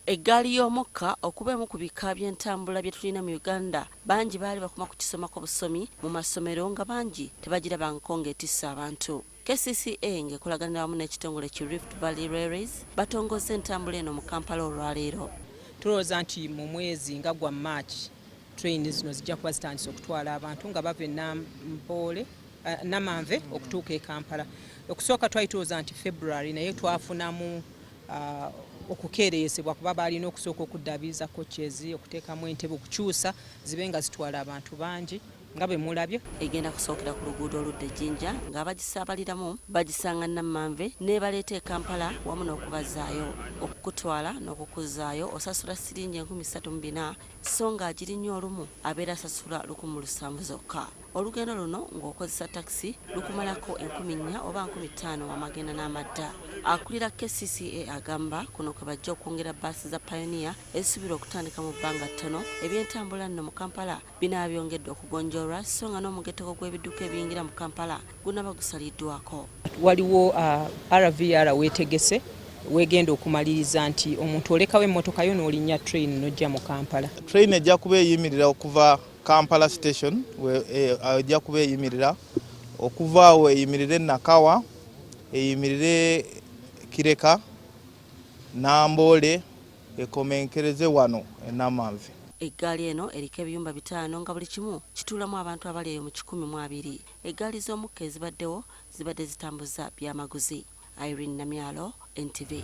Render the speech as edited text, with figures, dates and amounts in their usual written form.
Eggaali y'omukka okuba emu ku bika by'entambula bye tulina mu Uganda, bangi baali bakoma kukisomako busomi mu masomero nga bangi tebagirabangako ng'etissa abantu. KCCA ng'ekolaganira wamu n'ekitongole ki Rift Valley Railways batongoza entambula eno mu Kampala olwaleero. Tulowooza nti mu mwezi nga gwa March train zino zijja kuba zitandise okutwala abantu nga bava Namanve okutuuka e Kampala. Okusooka twali tulowooza nti February naye twafunamu okukeereesebwa kuba balina okusooka okuddaabiriza coaches okuteekamu entebe okukyusa zibe nga zitwala abantu bangi nga bwe mulabye. Egenda kusookera ku luguudo oludda e Jinja ng'abagisaabaliramu bagisanga Namanve n'ebaleeta e Kampala wamu n'okubazaayo. Okukutwala n'okukuzaayo osasula siringi 34,000 so ng'agirinnye olumu abeera asasula 1,700 zokka. Olugendo luno ng'okozesa takisi lukumalako 4,000 oba 5,000 wamagenda n'amadda. Akulira KCCA agamba kuno kwe bajja okwongera bbaasi za Pioneer ezisuubirwa okutandika mu bbanga ttono. Ebyentambula nno mu Kampala binaaba byongedde okugonjoolwa so nga n'omugeteko gw'ebidduka ebiyingira mu Kampala gunaaba gusaliddwako. Waliwo RVR weetegese weegenda okumaliriza nti omuntu olekawo emmotoka yo n'olinnya train n'ojja mu Kampala. Train ejja kuba eyimirira okuva Kampala station ejja kuba eyimirira okuva awo eyimirire Nakawa eyimirire Kireka Nambole ekomenkereze wano e Namanve. Eggaali eno eriko ebiyumba 5 nga buli kimu kituulamu abantu abali eyo mu 120. Eggaali z'omukka ezibaddewo zibadde zitambuza byamaguzi. Irene Namyalo, NTV.